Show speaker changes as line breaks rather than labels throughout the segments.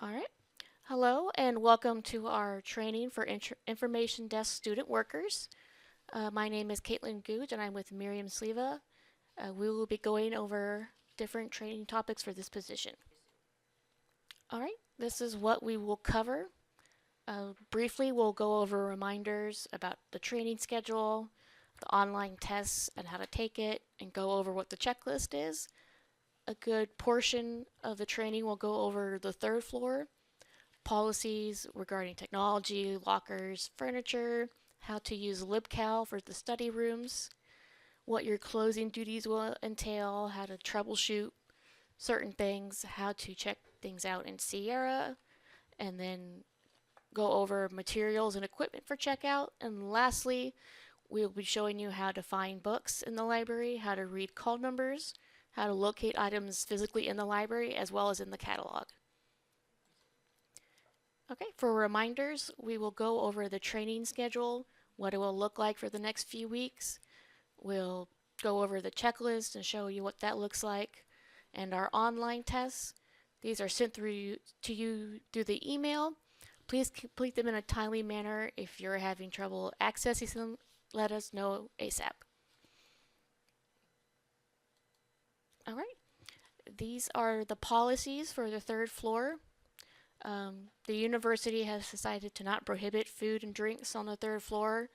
All right. Hello and welcome to our training for information desk student workers. My name is Caitlin Googe and I'm with Miriam Sleva. We will be going over different training topics for this position. All right. This is what we will cover. Briefly, we'll go over reminders about the training schedule, the online tests and how to take it, and go over what the checklist is. A good portion of the training will go over the third floor, policies regarding technology, lockers, furniture, how to use LibCal for the study rooms, what your closing duties will entail, how to troubleshoot certain things, how to check things out in Sierra, and then go over materials and equipment for checkout. And lastly, we'll be showing you how to find books in the library, how to read call numbers, how to locate items physically in the library as well as in the catalog. Okay, for reminders, we will go over the training schedule, what it will look like for the next few weeks. We'll go over the checklist and show you what that looks like, and our online tests. These are sent to you through the email. Please complete them in a timely manner. If you're having trouble accessing them, let us know ASAP. All right, these are the policies for the third floor. The university has decided to not prohibit food and drinks on the third floor.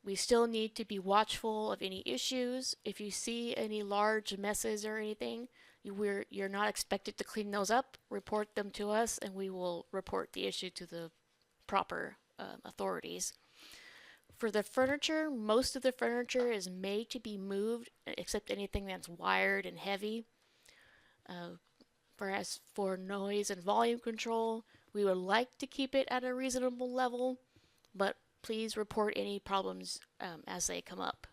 We still need to be watchful of any issues. If you see any large messes or anything, you're not expected to clean those up. Report them to us, and we will report the issue to the proper authorities. For the furniture, most of the furniture is made to be moved, except anything that's wired and heavy. Uh, Whereas for noise and volume control, we would like to keep it at a reasonable level, but please report any problems as they come up.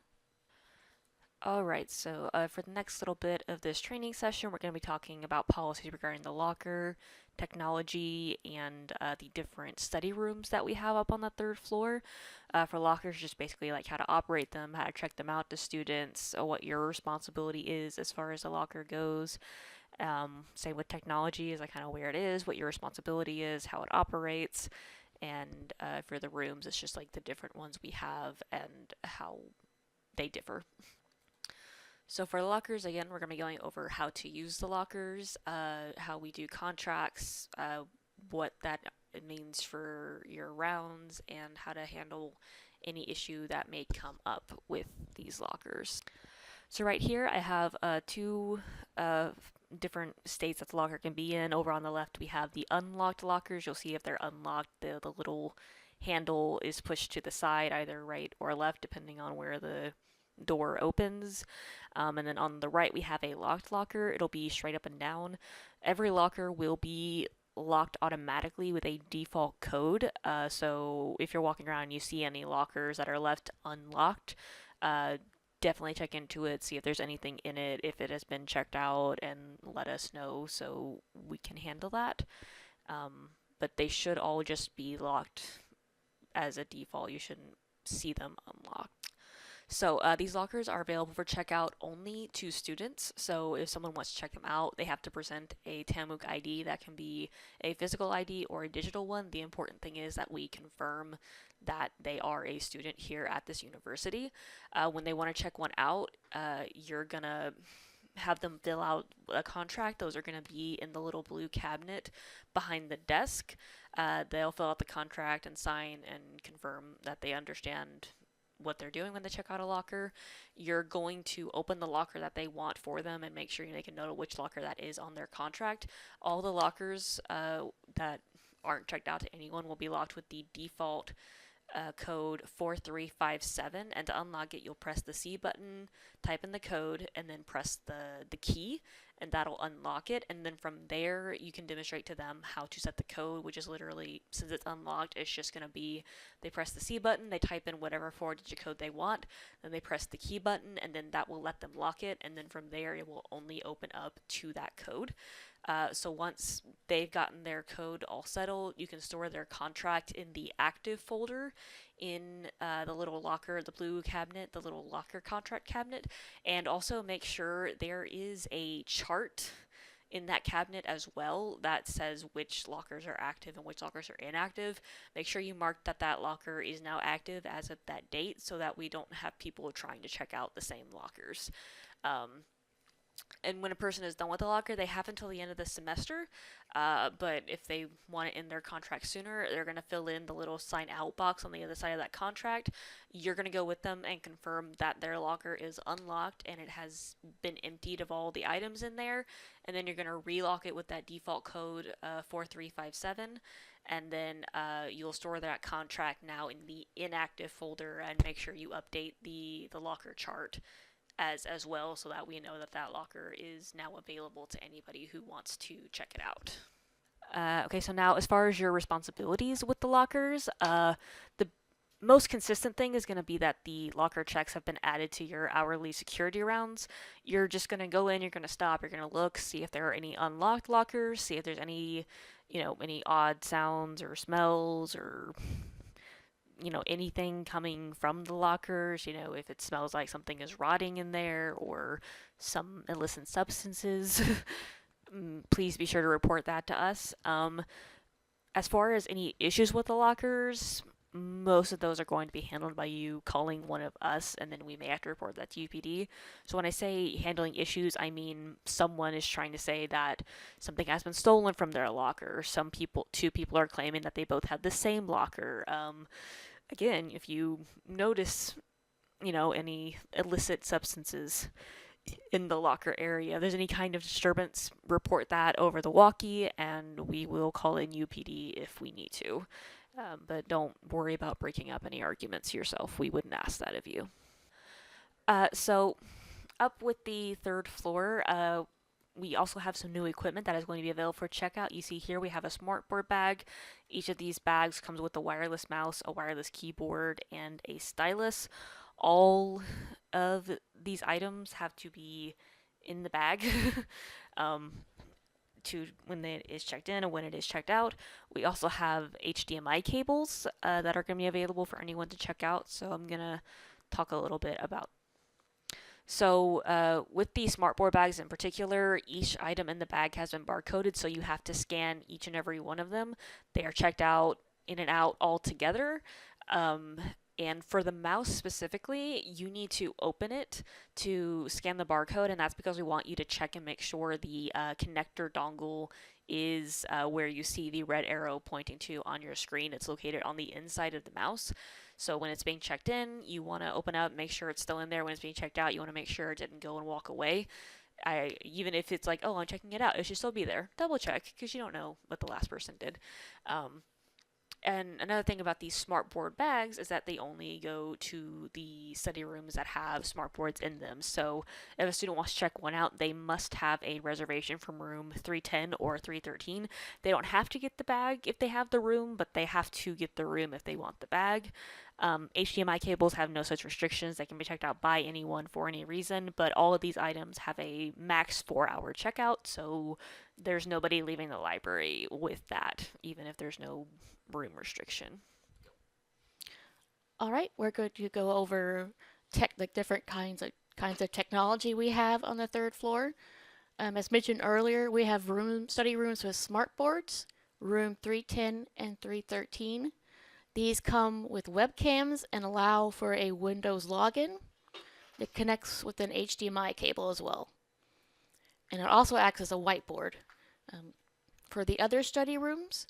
Alright, so for the next little bit of this training session, we're going to be talking about policies regarding the locker, technology, and the different study rooms that we have up on the third floor. For lockers, just basically like how to operate them, how to check them out to students, what your responsibility is as far as the locker goes. Same with technology, is like kind of where it is, what your responsibility is, how it operates. And for the rooms, it's just like the different ones we have and how they differ. So for the lockers, again, we're going to be going over how to use the lockers, how we do contracts, what that means for your rounds, and how to handle any issue that may come up with these lockers. So right here, I have two different states that the locker can be in. Over on the left, we have the unlocked lockers. You'll see if they're unlocked, the little handle is pushed to the side, either right or left, depending on where the door opens. And then on the right, we have a locked locker. It'll be straight up and down. Every locker will be locked automatically with a default code. So if you're walking around and you see any lockers that are left unlocked, definitely check into it, see if there's anything in it, if it has been checked out, and let us know so we can handle that. But they should all just be locked as a default. You shouldn't see them unlocked. So these lockers are available for checkout only to students. So if someone wants to check them out, they have to present a TAMUK ID. That can be a physical ID or a digital one. The important thing is that we confirm that they are a student here at this university. When they want to check one out, you're going to have them fill out a contract. Those are going to be in the little blue cabinet behind the desk. They'll fill out the contract and sign and confirm that they understand what they're doing when they check out a locker. You're going to open the locker that they want for them and make sure you make a note of which locker that is on their contract. All the lockers that aren't checked out to anyone will be locked with the default code 4357, and to unlock it you'll press the C button, type in the code, and then press the key, and that'll unlock it. And then from there you can demonstrate to them how to set the code, which is literally, since it's unlocked, it's just going to be they press the C button, they type in whatever 4-digit code they want, then they press the key button, and then that will let them lock it, and then from there it will only open up to that code. So once they've gotten their code all settled, you can store their contract in the active folder in the little locker, the blue cabinet, the little locker contract cabinet, and also make sure there is a chart in that cabinet as well that says which lockers are active and which lockers are inactive. Make sure you mark that that locker is now active as of that date so that we don't have people trying to check out the same lockers. Um, and when a person is done with the locker, they have until the end of the semester. But if they want it in their contract sooner, they're going to fill in the little sign out box on the other side of that contract. You're going to go with them and confirm that their locker is unlocked and it has been emptied of all the items in there. And then you're going to relock it with that default code 4357. And then you'll store that contract now in the inactive folder and make sure you update the locker chart as well so that we know that that locker is now available to anybody who wants to check it out. Okay, so now as far as your responsibilities with the lockers, the most consistent thing is going to be that the locker checks have been added to your hourly security rounds. You're just going to go in, you're going to stop, you're going to look, see if there are any unlocked lockers, see if there's any, any odd sounds or smells or anything coming from the lockers, if it smells like something is rotting in there or some illicit substances. Please be sure to report that to us. As far as any issues with the lockers, most of those are going to be handled by you calling one of us, and then we may have to report that to UPD. So when I say handling issues, I mean someone is trying to say that something has been stolen from their locker. Two people are claiming that they both have the same locker. Again, if you notice, any illicit substances in the locker area, if there's any kind of disturbance, report that over the walkie, and we will call in UPD if we need to. But don't worry about breaking up any arguments yourself. We wouldn't ask that of you. So, up with the third floor, we also have some new equipment that is going to be available for checkout. You see here we have a smartboard bag. Each of these bags comes with a wireless mouse, a wireless keyboard, and a stylus. All of these items have to be in the bag to when it is checked in and when it is checked out. We also have HDMI cables that are going to be available for anyone to check out. So I'm going to talk a little bit about. So with these smartboard bags in particular, each item in the bag has been barcoded, so you have to scan each and every one of them. They are checked out in and out all together. And for the mouse specifically, you need to open it to scan the barcode, and that's because we want you to check and make sure the connector dongle is where you see the red arrow pointing to on your screen. It's located on the inside of the mouse. So when it's being checked in, you want to open up, make sure it's still in there. When it's being checked out, you want to make sure it didn't go and walk away. Even if it's like, oh, I'm checking it out, it should still be there. Double check because you don't know what the last person did. And another thing about these smartboard bags is that they only go to the study rooms that have smartboards in them. So if a student wants to check one out, they must have a reservation from room 310 or 313. They don't have to get the bag if they have the room, but they have to get the room if they want the bag. HDMI cables have no such restrictions. They can be checked out by anyone for any reason, but all of these items have a max 4-hour checkout, so there's nobody leaving the library with that, even if there's no room restriction.
All right, we're going to go over different kinds of technology we have on the third floor. As mentioned earlier, we have study rooms with smart boards, room 310 and 313. These come with webcams and allow for a Windows login. It connects with an HDMI cable as well. And it also acts as a whiteboard. For the other study rooms,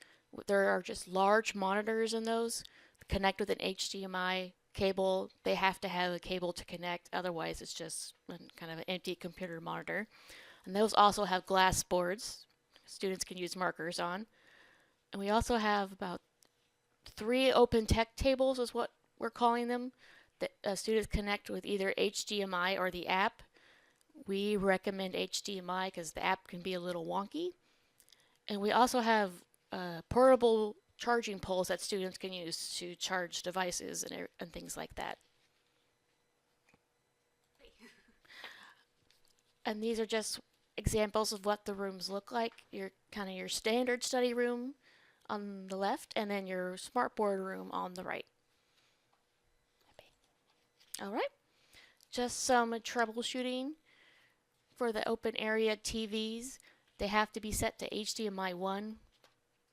there are just large monitors in those. Connect with an HDMI cable. They have to have a cable to connect, otherwise it's just kind of an empty computer monitor. And those also have glass boards students can use markers on. And we also have about 3 open tech tables is what we're calling them. That students connect with either HDMI or the app. We recommend HDMI because the app can be a little wonky. And we also have portable charging poles that students can use to charge devices and things like that. And these are just examples of what the rooms look like. Your standard study room on the left, and then your smartboard room on the right. All right, just some troubleshooting for the open area TVs. They have to be set to HDMI 1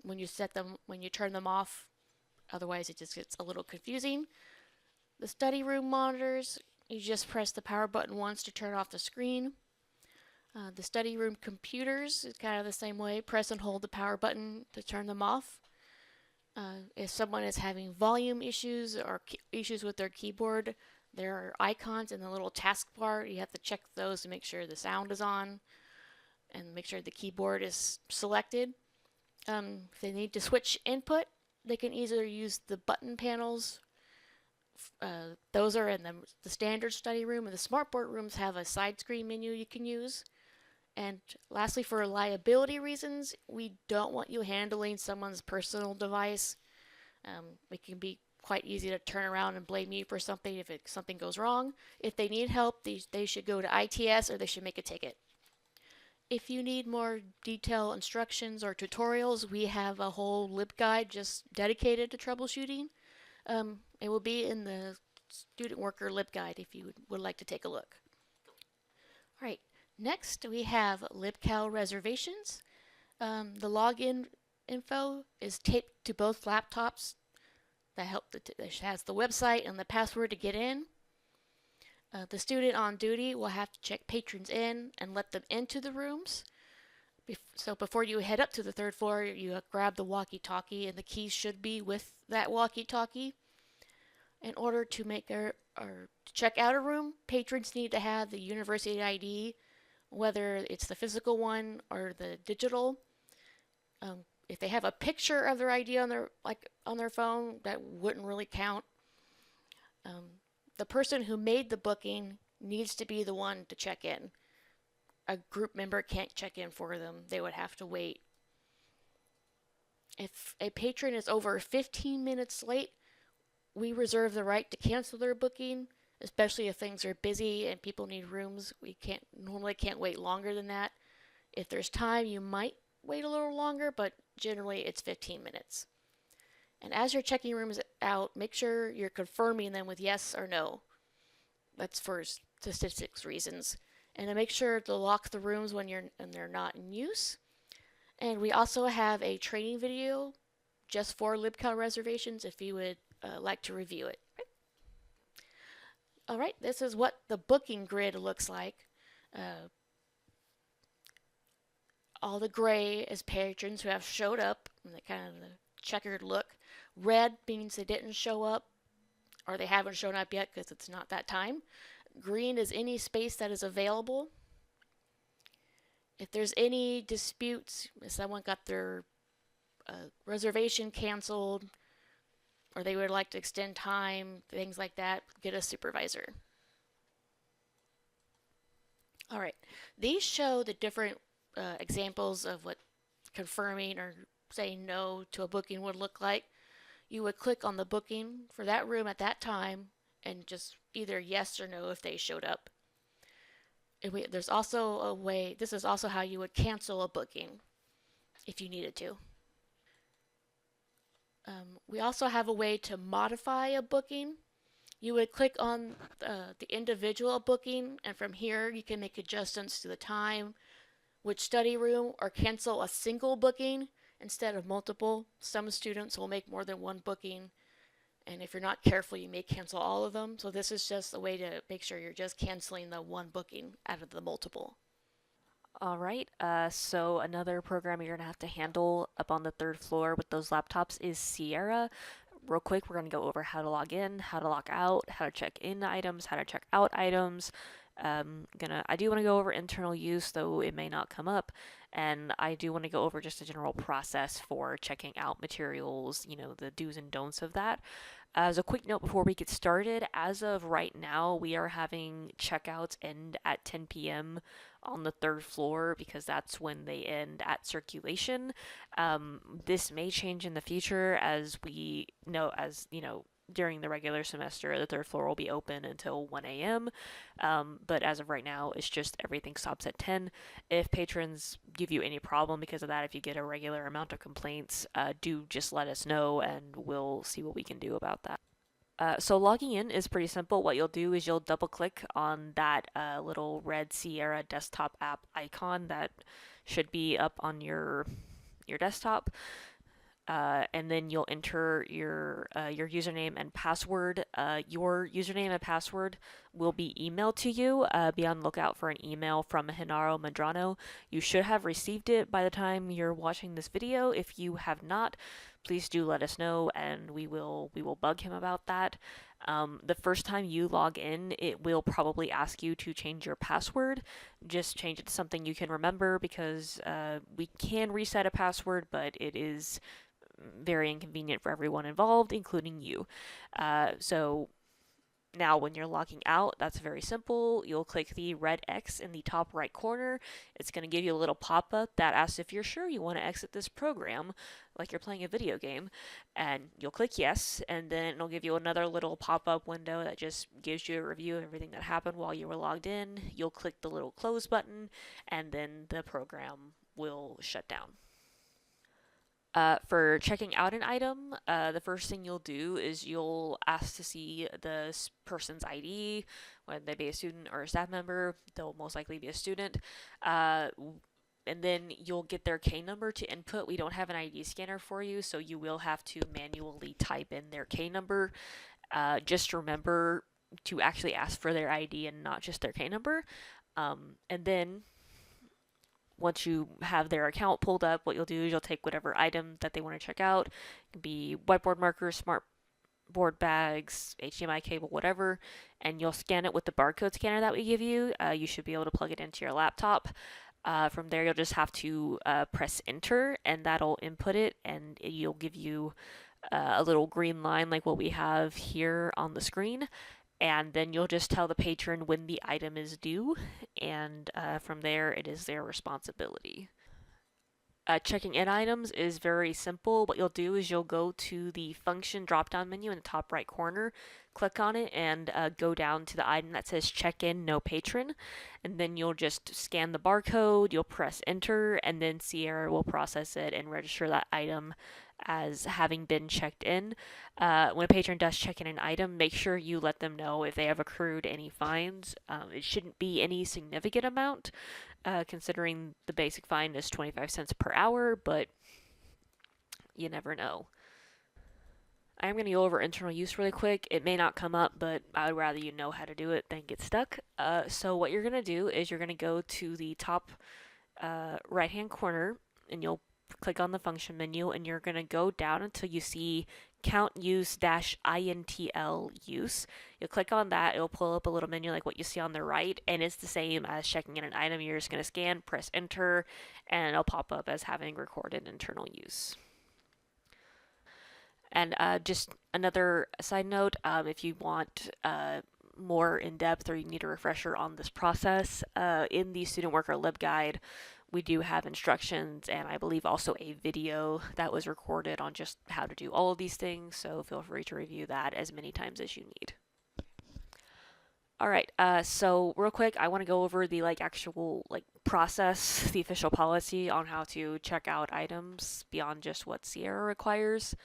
when you turn them off. Otherwise, it just gets a little confusing. The study room monitors, you just press the power button once to turn off the screen. The study room computers is kind of the same way. Press and hold the power button to turn them off. If someone is having volume issues or issues with their keyboard, there are icons in the little taskbar. You have to check those to make sure the sound is on and make sure the keyboard is selected. If they need to switch input, they can either use the button panels. Those are in the standard study room, and the smartboard rooms have a side screen menu you can use. And lastly, for reliability reasons, we don't want you handling someone's personal device. It can be quite easy to turn around and blame you for something if something goes wrong. If they need help, they should go to ITS or they should make a ticket. If you need more detailed instructions or tutorials, we have a whole LibGuide just dedicated to troubleshooting. It will be in the Student Worker LibGuide if you would like to take a look. All right, next we have LibCal reservations. The login info is taped to both laptops. That has the website and the password to get in. The student on duty will have to check patrons in and let them into the rooms. So before you head up to the third floor, you grab the walkie-talkie, and the keys should be with that walkie-talkie. In order to make or check out a room, patrons need to have the university ID, whether it's the physical one or the digital. If they have a picture of their ID on their phone, that wouldn't really count. The person who made the booking needs to be the one to check in. A group member can't check in for them. They would have to wait. If a patron is over 15 minutes late, we reserve the right to cancel their booking, especially if things are busy and people need rooms. We normally can't wait longer than that. If there's time, you might wait a little longer, but generally it's 15 minutes. And as you're checking rooms out, make sure you're confirming them with yes or no. That's for statistics reasons. And to make sure to lock the rooms when they're not in use. And we also have a training video just for LibCal reservations if you would like to review it. All right, this is what the booking grid looks like. All the gray is patrons who have showed up, and the kind of the checkered look. Red means they didn't show up, or they haven't shown up yet because it's not that time. Green is any space that is available. If there's any disputes, if someone got their reservation canceled, or they would like to extend time, things like that, get a supervisor. All right, these show the different examples of what confirming or saying no to a booking would look like. You would click on the booking for that room at that time and just either yes or no if they showed up. There's also a way, this is also how you would cancel a booking if you needed to. We also have a way to modify a booking. You would click on the individual booking, and from here you can make adjustments to the time, which study room, or cancel a single booking instead of multiple. Some students will make more than one booking, and if you're not careful, you may cancel all of them. So this is just a way to make sure you're just canceling the one booking out of the multiple.
All right, so another program you're gonna have to handle up on the third floor with those laptops is Sierra. Real quick, we're gonna go over how to log in, how to log out, how to check in items, how to check out items. I do want to go over internal use, though it may not come up, and I do want to go over just a general process for checking out materials, the do's and don'ts of that. As a quick note before we get started, as of right now, we are having checkouts end at 10 p.m. on the third floor because that's when they end at circulation. This may change in the future as during the regular semester, the third floor will be open until 1 a.m. But as of right now, it's just everything stops at 10. If patrons give you any problem because of that, if you get a regular amount of complaints, do just let us know and we'll see what we can do about that. So logging in is pretty simple. What you'll do is you'll double click on that little red Sierra desktop app icon that should be up on your desktop. And then you'll enter your username and password. Your username and password will be emailed to you. Be on the lookout for an email from Hinaro Madrano. You should have received it by the time you're watching this video. If you have not, please do let us know, and we will bug him about that. The first time you log in, it will probably ask you to change your password. Just change it to something you can remember because we can reset a password, but it is very inconvenient for everyone involved, including you. So now when you're logging out, that's very simple. You'll click the red X in the top right corner. It's going to give you a little pop-up that asks if you're sure you want to exit this program, like you're playing a video game, and you'll click yes, and then it'll give you another little pop-up window that just gives you a review of everything that happened while you were logged in. You'll click the little close button, and then the program will shut down. For checking out an item, the first thing you'll do is you'll ask to see the person's ID, whether they be a student or a staff member. They'll most likely be a student. And then you'll get their K number to input. We don't have an ID scanner for you, so you will have to manually type in their K number. Just remember to actually ask for their ID and not just their K number. And then once you have their account pulled up, what you'll do is you'll take whatever item that they want to check out. It can be whiteboard markers, smart board bags, HDMI cable, whatever, and you'll scan it with the barcode scanner that we give you. You should be able to plug it into your laptop. From there, you'll just have to press enter, and that'll input it, and you'll give you a little green line like what we have here on the screen. And then you'll just tell the patron when the item is due, and from there it is their responsibility. Checking in items is very simple. What you'll do is you'll go to the function drop down menu in the top right corner, click on it, and go down to the item that says check in no patron, and then you'll just scan the barcode, you'll press enter, and then Sierra will process it and register that item as having been checked in. When a patron does check in an item, make sure you let them know if they have accrued any fines. It shouldn't be any significant amount, considering the basic fine is 25 cents per hour, but you never know. I'm going to go over internal use really quick. It may not come up, but I would rather you know how to do it than get stuck. So what you're going to do is you're going to go to the top right-hand corner, and you'll click on the function menu, and you're going to go down until you see count use -intl use. You'll click on that. It'll pull up a little menu like what you see on the right, and it's the same as checking in an item. You're just going to scan, press enter, and it'll pop up as having recorded internal use. And just another side note, if you want more in depth or you need a refresher on this process, in the student worker LibGuide, we do have instructions and I believe also a video that was recorded on just how to do all of these things, so feel free to review that as many times as you need. All right, so real quick, I want to go over the actual process, the official policy on how to check out items beyond just what Sierra requires.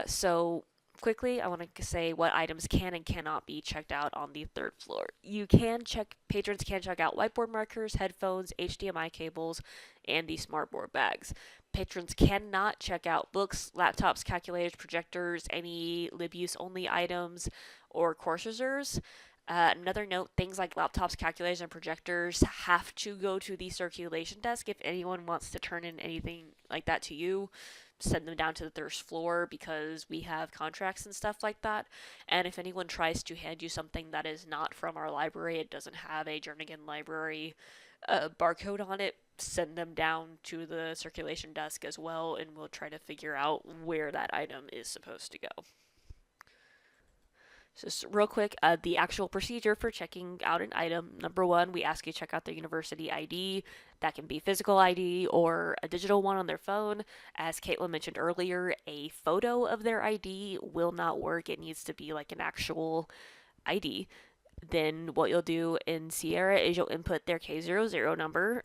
So quickly, I want to say what items can and cannot be checked out on the third floor. Patrons can check out whiteboard markers, headphones, HDMI cables, and the smartboard bags. Patrons cannot check out books, laptops, calculators, projectors, any LibUse only items, or course reserves. Another note, things like laptops, calculators, and projectors have to go to the circulation desk. If anyone wants to turn in anything like that to you, send them down to the third floor because we have contracts and stuff like that. And if anyone tries to hand you something that is not from our library, it doesn't have a Jernigan Library barcode on it, send them down to the circulation desk as well, and we'll try to figure out where that item is supposed to go. So just real quick, the actual procedure for checking out an item. Number one, we ask you to check out their university ID. That can be physical ID or a digital one on their phone. As Caitlin mentioned earlier, a photo of their ID will not work. It needs to be like an actual ID. Then what you'll do in Sierra is you'll input their K00 number.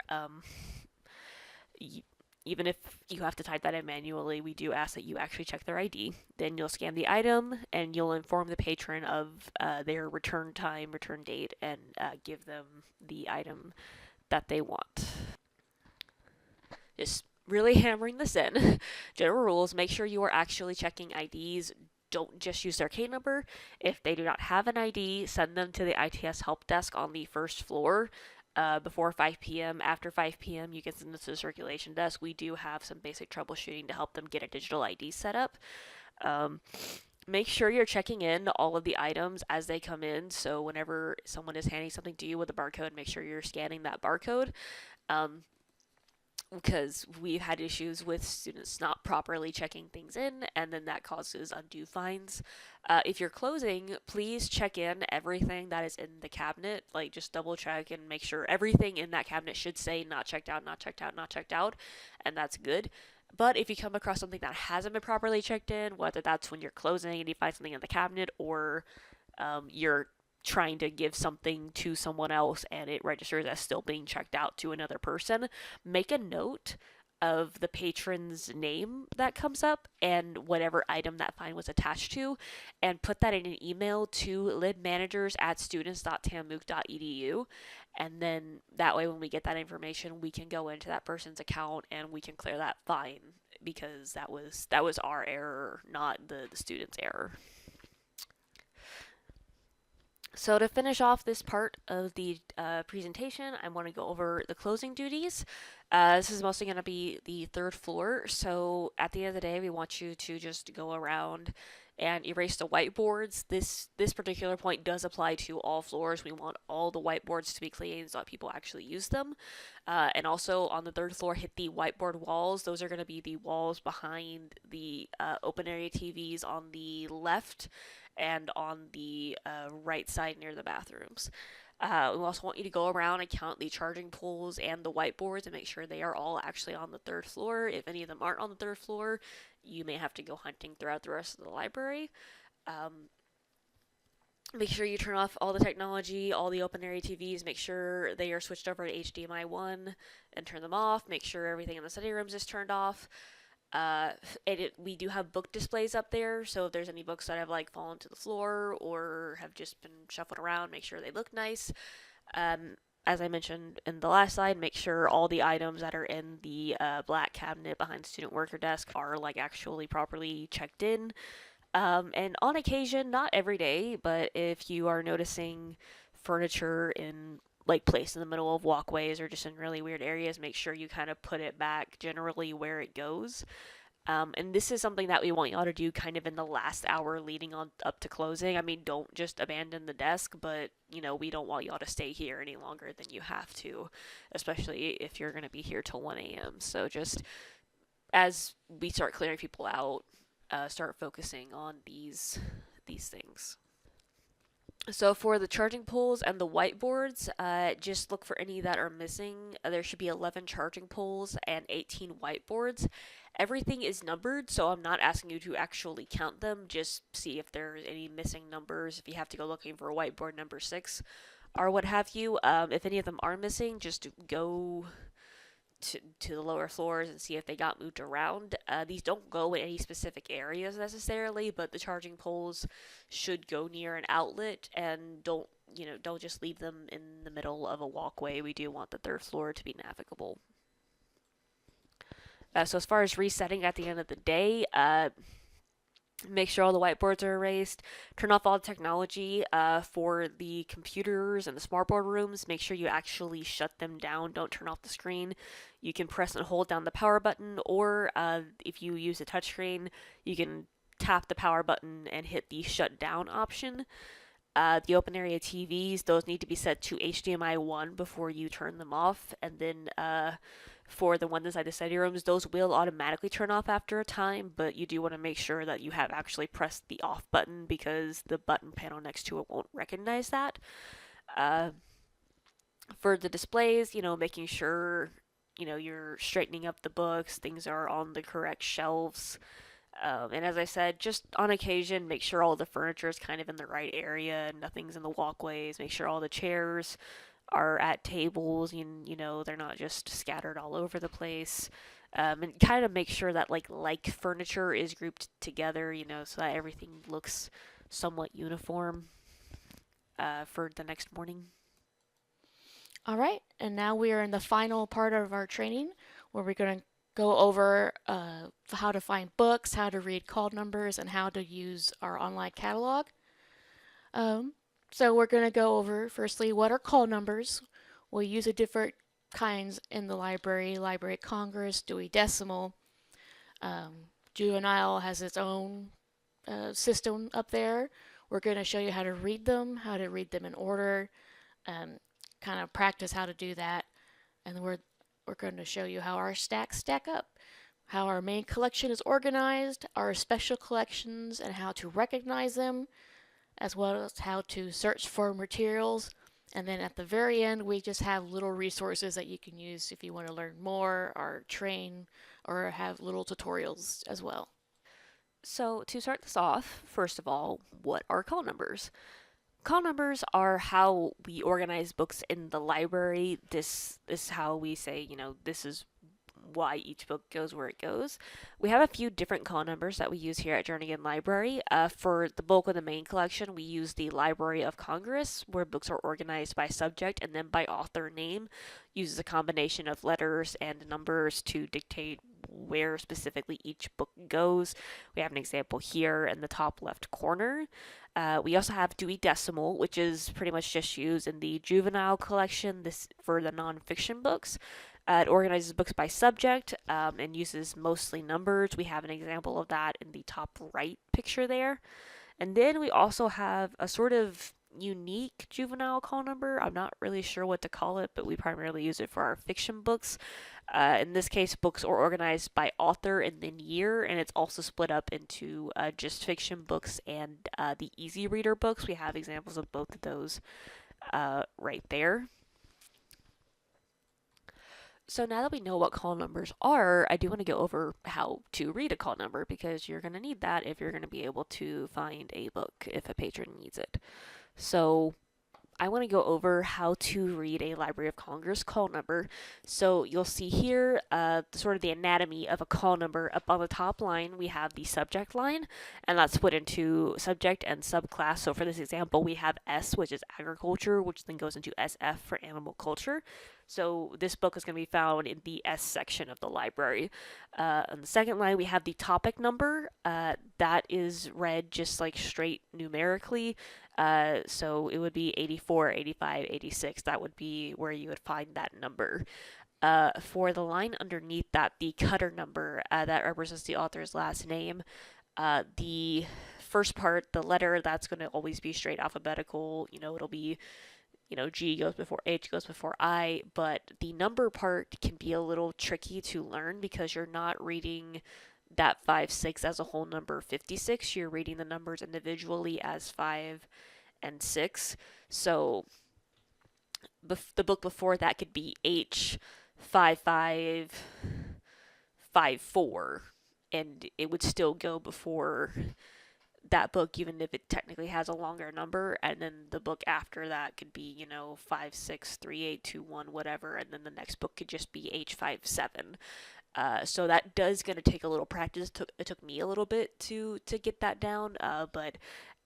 even if you have to type that in manually, we do ask that you actually check their ID. Then you'll scan the item and you'll inform the patron of their return time, return date, and give them the item that they want. Just really hammering this in. General rules, make sure you are actually checking IDs. Don't just use their K number. If they do not have an ID, send them to the ITS help desk on the first floor before 5 p.m. After 5 p.m., you can send them to the circulation desk. We do have some basic troubleshooting to help them get a digital ID set up. Um, Make sure you're checking in all of the items as they come in. So whenever someone is handing something to you with a barcode, make sure you're scanning that barcode. Um, because we've had issues with students not properly checking things in, and then that causes undue fines. If you're closing, please check in everything that is in the cabinet. Like, just double check and make sure everything in that cabinet should say not checked out, not checked out, not checked out, and that's good. But if you come across something that hasn't been properly checked in, whether that's when you're closing and you find something in the cabinet, or you're trying to give something to someone else and it registers as still being checked out to another person, make a note of the patron's name that comes up and whatever item that fine was attached to, and put that in an email to lidmanagers@students.tamuc.edu. And then that way, when we get that information, we can go into that person's account and we can clear that fine, because that was our error, not the student's error. So to finish off this part of the presentation, I want to go over the closing duties. This is mostly going to be the third floor. So at the end of the day, we want you to just go around and erase the whiteboards. This particular point does apply to all floors. We want all the whiteboards to be clean so that people actually use them. And also on the third floor, hit the whiteboard walls. Those are going to be the walls behind the open area TVs on the left and on the right side near the bathrooms. We also want you to go around and count the charging poles and the whiteboards and make sure they are all actually on the third floor. If any of them aren't on the third floor, you may have to go hunting throughout the rest of the library. Make sure you turn off all the technology, all the open area TVs. Make sure they are switched over to HDMI 1 and turn them off. Make sure everything in the study rooms is turned off. We do have book displays up there, so if there's any books that have fallen to the floor or have just been shuffled around, make sure they look nice. As I mentioned in the last slide, make sure all the items that are in the black cabinet behind the student worker desk are actually properly checked in. And on occasion, not every day, but if you are noticing furniture in placed in the middle of walkways or just in really weird areas, make sure you kind of put it back generally where it goes. And this is something that we want y'all to do kind of in the last hour leading on up to closing. I mean, don't just abandon the desk, but we don't want y'all to stay here any longer than you have to, especially if you're going to be here till 1 a.m. So just as we start clearing people out, start focusing on these things. So for the charging poles and the whiteboards, just look for any that are missing. There should be 11 charging poles and 18 whiteboards. Everything is numbered, so I'm not asking you to actually count them. Just see if there's any missing numbers. If you have to go looking for whiteboard number 6 or what have you. If any of them are missing, just go to the lower floors and see if they got moved around. These don't go in any specific areas necessarily, but the charging poles should go near an outlet, and don't just leave them in the middle of a walkway. We do want the third floor to be navigable. So as far as resetting at the end of the day, make sure all the whiteboards are erased. Turn off all the technology for the computers and the smartboard rooms. Make sure you actually shut them down. Don't turn off the screen. You can press and hold down the power button, or if you use a touchscreen, you can tap the power button and hit the shut down option. The open area TVs, those need to be set to HDMI 1 before you turn them off, and then for the ones inside the study rooms, those will automatically turn off after a time, but you do want to make sure that you have actually pressed the off button, because the button panel next to it won't recognize that. For the displays, making sure, you're straightening up the books, things are on the correct shelves. And as I said, just on occasion, make sure all the furniture is kind of in the right area and nothing's in the walkways. Make sure all the chairs are at tables and they're not just scattered all over the place. and kind of make sure that like furniture is grouped together, so that everything looks somewhat uniform for the next morning.
All right, and now we are in the final part of our training where we're going to go over how to find books, how to read call numbers, and how to use our online catalog. Um, so we're going to go over firstly what are call numbers. We'll use the different kinds in the library, Library of Congress, Dewey Decimal. Juvenile has its own system up there. We're going to show you how to read them in order, um, kind of practice how to do that, and we're going to show you how our stacks stack up, how our main collection is organized, our special collections, and how to recognize them, as well as how to search for materials. And then at the very end, we just have little resources that you can use if you want to learn more or train or have little tutorials as well.
So, to start this off, first of all, what are call numbers? Call numbers are how we organize books in the library. This is how we say, this is why each book goes where it goes. We have a few different call numbers that we use here at Jernigan Library. For the bulk of the main collection, we use the Library of Congress, where books are organized by subject and then by author name. Uses a combination of letters and numbers to dictate where specifically each book goes. We have an example here in the top left corner. We also have Dewey Decimal, which is pretty much just used in the juvenile collection. This for the nonfiction books. It organizes books by subject and uses mostly numbers. We have an example of that in the top right picture there. And then we also have a sort of unique juvenile call number. I'm not really sure what to call it, but we primarily use it for our fiction books. In this case, books are organized by author and then year, and it's also split up into just fiction books and the easy reader books. We have examples of both of those right there. So now that we know what call numbers are, I do want to go over how to read a call number because you're going to need that if you're going to be able to find a book if a patron needs it. So I want to go over how to read a Library of Congress call number. So you'll see here sort of the anatomy of a call number. Up on the top line, we have the subject line, and that's split into subject and subclass. So for this example, we have S, which is agriculture, which then goes into SF for animal culture. So this book is going to be found in the S section of the library. On the second line, we have the topic number. That is read just like straight numerically. So it would be 84, 85, 86. That would be where you would find that number. For the line underneath that, the cutter number that represents the author's last name, the first part, the letter, that's going to always be straight alphabetical. It'll be G goes before H goes before I, but the number part can be a little tricky to learn because you're not reading that 5, 6 as a whole number 56. You're reading the numbers individually as 5 and 6. So the book before that could be H 5, 5, 5, 4, and it would still go before that book, even if it technically has a longer number, and then the book after that could be 5, 6, 3, 8, 2, 1, whatever, and then the next book could just be H57. So that does going to take a little practice. It took me a little bit to get that down, but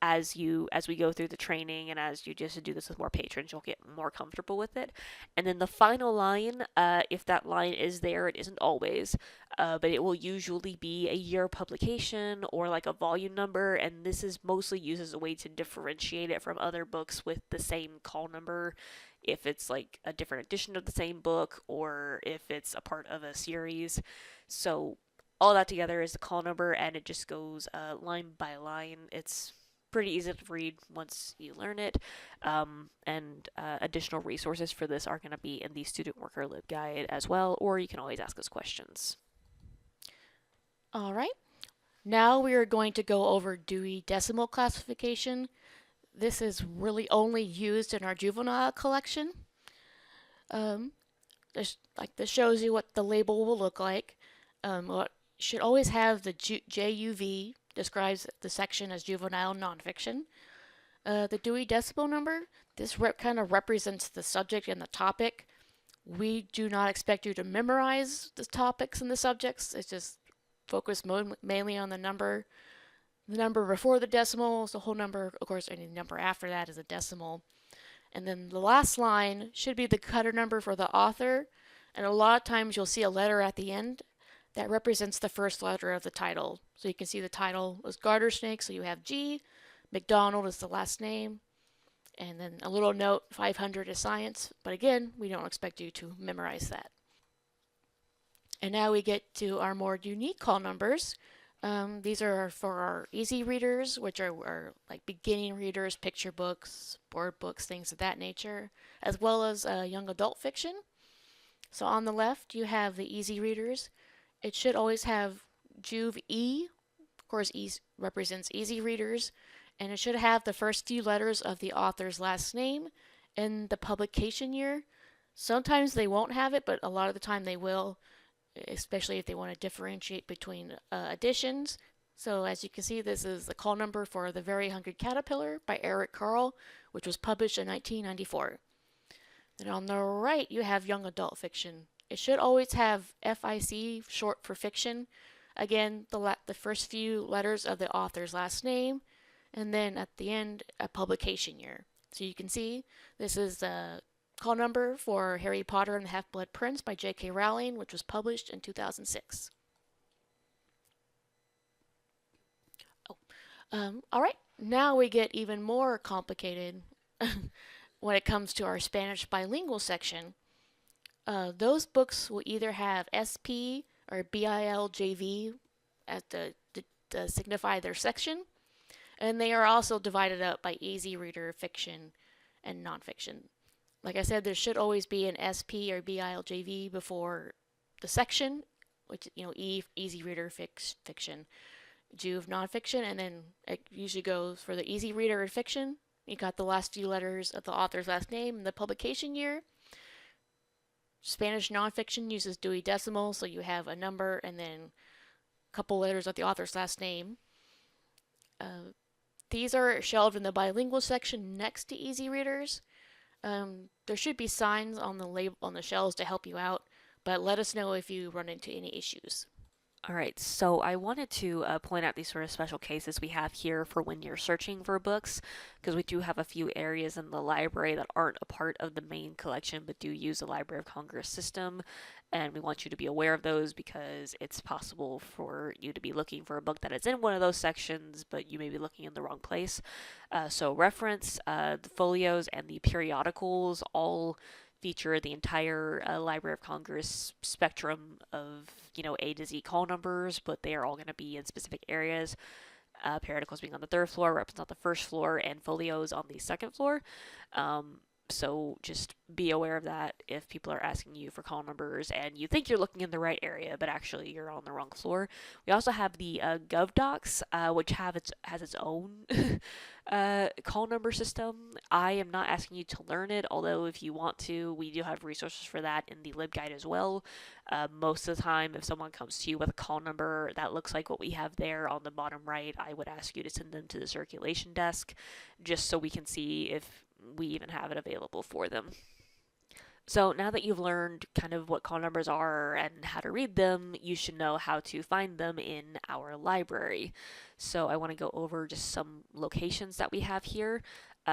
as we go through the training and as you just do this with more patrons, you'll get more comfortable with it. And then the final line, if that line is there, it isn't always, but it will usually be a year publication or like a volume number, and this is mostly used as a way to differentiate it from other books with the same call number, if it's like a different edition of the same book or if it's a part of a series. So all that together is the call number, and it just goes line by line. It's pretty easy to read once you learn it. And additional resources for this are going to be in the Student Worker LibGuide as well, or you can always ask us questions.
All right. Now we are going to go over Dewey Decimal Classification. This is really only used in our juvenile collection. This shows you what the label will look like. What should always have the JUV, describes the section as juvenile nonfiction. The Dewey Decimal number, this kind of represents the subject and the topic. We do not expect you to memorize the topics and the subjects. It's just focus mainly on the number before the decimal is the whole number. Of course, any number after that is a decimal. And then the last line should be the cutter number for the author. And a lot of times you'll see a letter at the end that represents the first letter of the title. So you can see the title is Garter Snake, so you have G. McDonald is the last name. And then a little note, 500 is science. But again, we don't expect you to memorize that. And now we get to our more unique call numbers. These are for our easy readers, which are like beginning readers, picture books, board books, things of that nature, as well as young adult fiction. So on the left, you have the easy readers. It should always have Juve E. Of course, E represents easy readers, and it should have the first few letters of the author's last name and the publication year. Sometimes they won't have it, but a lot of the time they will, especially if they want to differentiate between editions. So as you can see, this is the call number for The Very Hungry Caterpillar by Eric Carle, which was published in 1994. And on the right, you have young adult fiction. It should always have FIC, short for fiction. Again, the first few letters of the author's last name, and then at the end, a publication year. So you can see this is the call number for Harry Potter and the Half-Blood Prince by J.K. Rowling, which was published in 2006. All right, now we get even more complicated when it comes to our Spanish bilingual section. Those books will either have SP or BILJV to signify their section, and they are also divided up by easy reader, fiction, and nonfiction. Like I said, there should always be an SP or BILJV before the section, which, easy reader, fiction, Juve, nonfiction, and then it usually goes for the easy reader and fiction. You got the last few letters of the author's last name and the publication year. Spanish nonfiction uses Dewey Decimal, so you have a number and then a couple letters of the author's last name. These are shelved in the bilingual section next to easy readers. There should be signs on the shelves to help you out, but let us know if you run into any issues.
All right, so I wanted to point out these sort of special cases we have here for when you're searching for books, because we do have a few areas in the library that aren't a part of the main collection but do use the Library of Congress system, and we want you to be aware of those because it's possible for you to be looking for a book that is in one of those sections, but you may be looking in the wrong place. So reference, the folios, and the periodicals all feature the entire Library of Congress spectrum of, A to Z call numbers, but they are all going to be in specific areas. Periodicals being on the third floor, reps on the first floor, and folios on the second floor. So just be aware of that if people are asking you for call numbers and you think you're looking in the right area, but actually you're on the wrong floor. We also have the GovDocs, which has its own call number system. I am not asking you to learn it, although if you want to, we do have resources for that in the LibGuide as well. Most of the time, if someone comes to you with a call number that looks like what we have there on the bottom right, I would ask you to send them to the circulation desk just so we can see if we even have it available for them. So now that you've learned kind of what call numbers are and how to read them, you should know how to find them in our library. So I want to go over just some locations that we have here.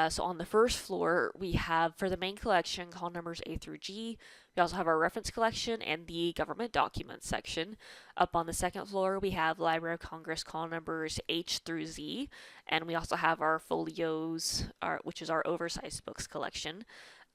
So on the first floor, we have, for the main collection, call numbers A through G. We also have our reference collection and the government documents section. Up on the second floor, we have Library of Congress call numbers H through Z. And we also have our folios, which is our oversized books collection.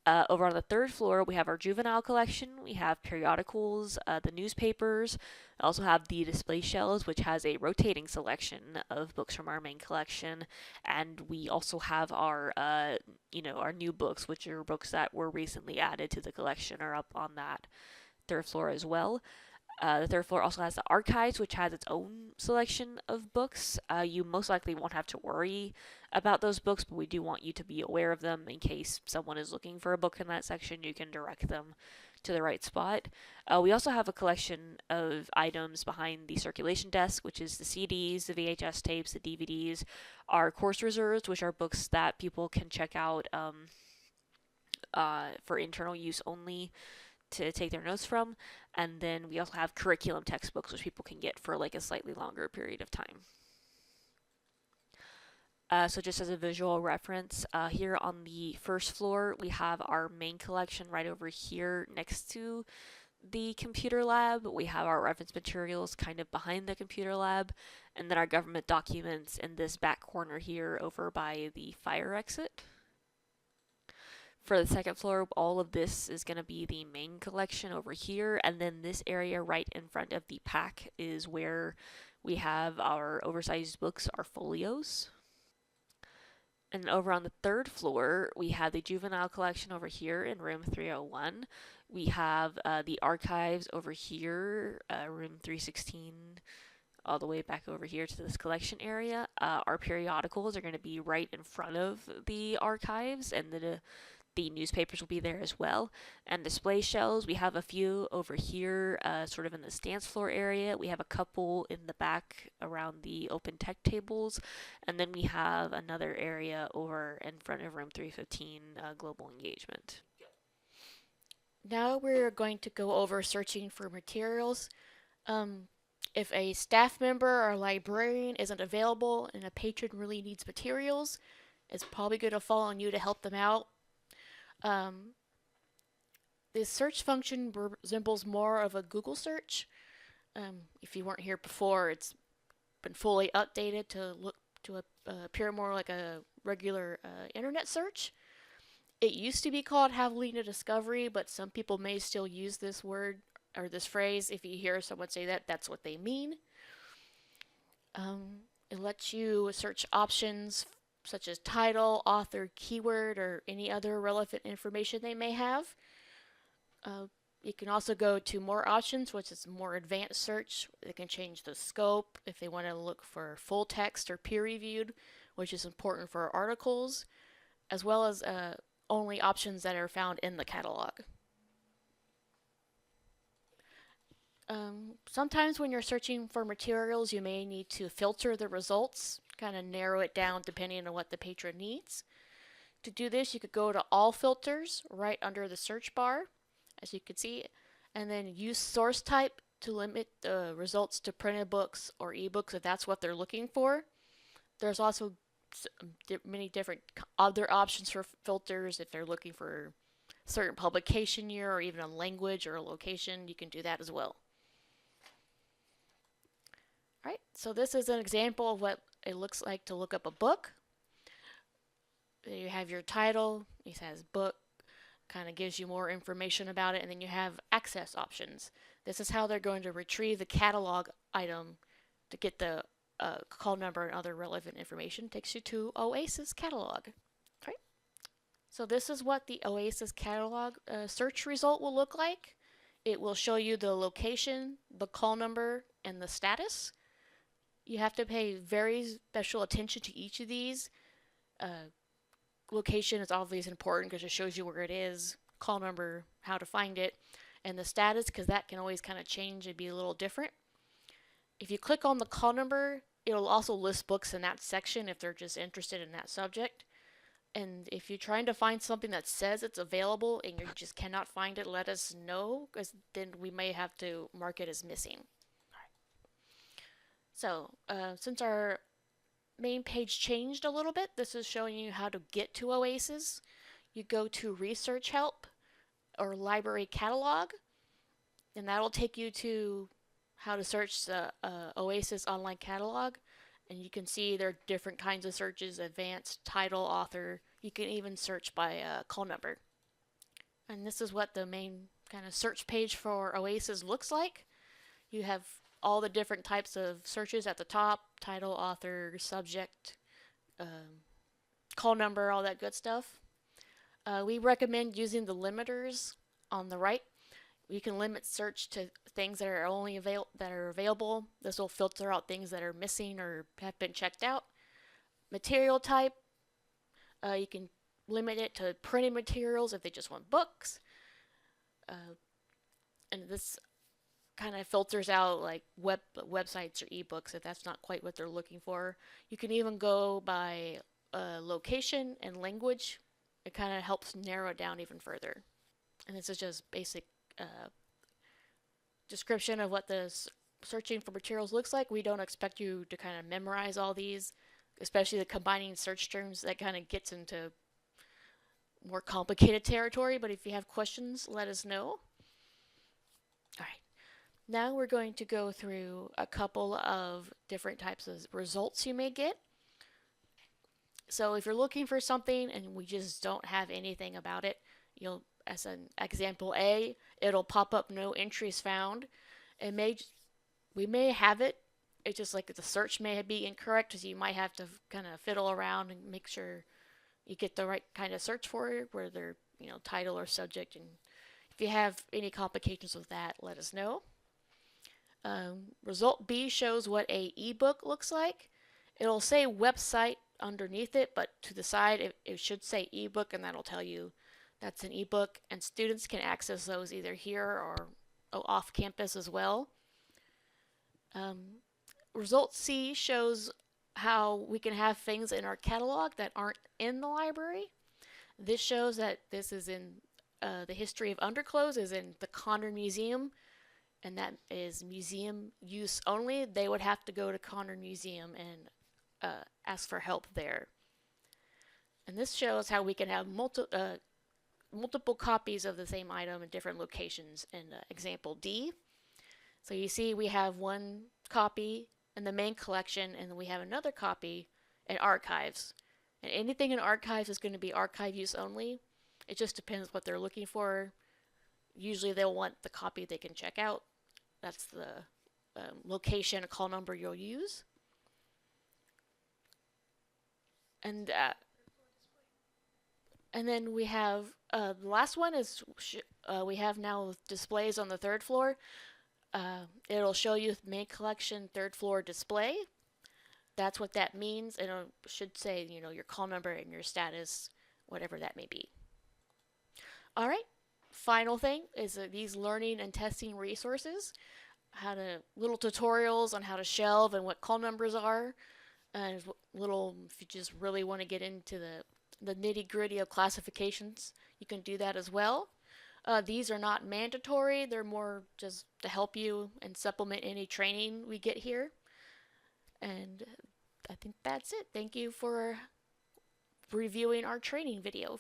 Over on the third floor, we have our juvenile collection. We have periodicals, the newspapers. We also have the display shelves, which has a rotating selection of books from our main collection. And we also have our, our new books, which are books that were recently added to the collection, are up on that third floor as well. The third floor also has the archives, which has its own selection of books. You most likely won't have to worry about those books, but we do want you to be aware of them in case someone is looking for a book in that section. You can direct them to the right spot. We also have a collection of items behind the circulation desk, which is the CDs, the VHS tapes, the DVDs, our course reserves, which are books that people can check out for internal use only. to take their notes from. And then we also have curriculum textbooks, which people can get for like a slightly longer period of time. So just as a visual reference, here on the first floor, we have our main collection right over here next to the computer lab. We have our reference materials kind of behind the computer lab, and then our government documents in this back corner here over by the fire exit. For the second floor, all of this is going to be the main collection over here, and then this area right in front of the pack is where we have our oversized books, our folios. And over on the third floor, we have the juvenile collection over here in room 301. We have the archives over here, room 316, all the way back over here to this collection area. Our periodicals are going to be right in front of the archives, and the newspapers will be there as well. And display shelves, we have a few over here, sort of in the stance floor area. We have a couple in the back around the open tech tables. And then we have another area over in front of room 315, global engagement.
Now we're going to go over searching for materials. If a staff member or librarian isn't available and a patron really needs materials, it's probably going to fall on you to help them out. The search function resembles more of a Google search. If you weren't here before, it's been fully updated to look to appear more like a regular internet search. It used to be called Javelina Discovery, but some people may still use this word or this phrase. If you hear someone say that, that's what they mean. It lets you search options such as title, author, keyword, or any other relevant information they may have. You can also go to more options, which is more advanced search. They can change the scope if they want to look for full text or peer-reviewed, which is important for articles, as well as only options that are found in the catalog. Sometimes when you're searching for materials, you may need to filter the results, kind of narrow it down depending on what the patron needs. To do this, you could go to All Filters right under the search bar, as you can see, and then use source type to limit the results to printed books or ebooks if that's what they're looking for. There's also many different other options for filters if they're looking for a certain publication year or even a language or a location. You can do that as well. Alright, so this is an example of what it looks like to look up a book. You have your title, it says book, kind of gives you more information about it, and then you have access options. This is how they're going to retrieve the catalog item to get the call number and other relevant information. Takes you to OASIS catalog. Right? So this is what the OASIS catalog search result will look like. It will show you the location, the call number, and the status. You have to pay very special attention to each of these. Location is obviously important because it shows you where it is, call number, how to find it, and the status, because that can always kind of change and be a little different. If you click on the call number, it'll also list books in that section if they're just interested in that subject. And if you're trying to find something that says it's available and you just cannot find it, let us know, because then we may have to mark it as missing. So, since our main page changed a little bit, this is showing you how to get to OASIS. You go to Research Help or Library Catalog, and that'll take you to how to search the OASIS online catalog. And you can see there are different kinds of searches: advanced, title, author. You can even search by call number. And this is what the main kind of search page for OASIS looks like. You have all the different types of searches at the top: title, author, subject, call number, all that good stuff. We recommend using the limiters on the right. You can limit search to things that are only available. This will filter out things that are missing or have been checked out. Material type, you can limit it to printed materials if they just want books. And this kind of filters out like websites or ebooks if that's not quite what they're looking for. You can even go by location and language. It kind of helps narrow it down even further. And this is just basic description of what the searching for materials looks like. We don't expect you to kind of memorize all these, especially the combining search terms. That kind of gets into more complicated territory, but if you have questions, let us know. All right. Now we're going to go through a couple of different types of results you may get. So if you're looking for something and we just don't have anything about it, you'll, as an example A, it'll pop up no entries found. We may have it. It's just like the search may be incorrect, so you might have to kind of fiddle around and make sure you get the right kind of search for it, where they're, title or subject. And if you have any complications with that, let us know. Result B shows what a ebook looks like. It'll say website underneath it, but to the side it should say ebook, and that'll tell you that's an ebook, and students can access those either here or off campus as well. Result C shows how we can have things in our catalog that aren't in the library. This shows that this is in the history of underclothes is in the Conner Museum, and that is museum use only. They would have to go to Conner Museum and ask for help there. And this shows how we can have multiple copies of the same item in different locations in example D. So you see we have one copy in the main collection, and then we have another copy in archives. And anything in archives is going to be archive use only. It just depends what they're looking for. Usually they'll want the copy they can check out. That's the location, call number you'll use. And then we have the last one is we have now displays on the third floor. It'll show you main collection third floor display. That's what that means. And it should say, your call number and your status, whatever that may be. All right. Final thing is these learning and testing resources. Little tutorials on how to shelve and what call numbers are. And if you just really want to get into the nitty gritty of classifications, you can do that as well. These are not mandatory. They're more just to help you and supplement any training we get here. And I think that's it. Thank you for reviewing our training video.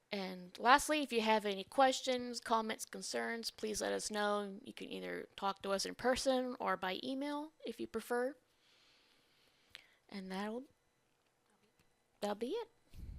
And lastly, if you have any questions, comments, concerns, please let us know. You can either talk to us in person or by email if you prefer. And that'll be it.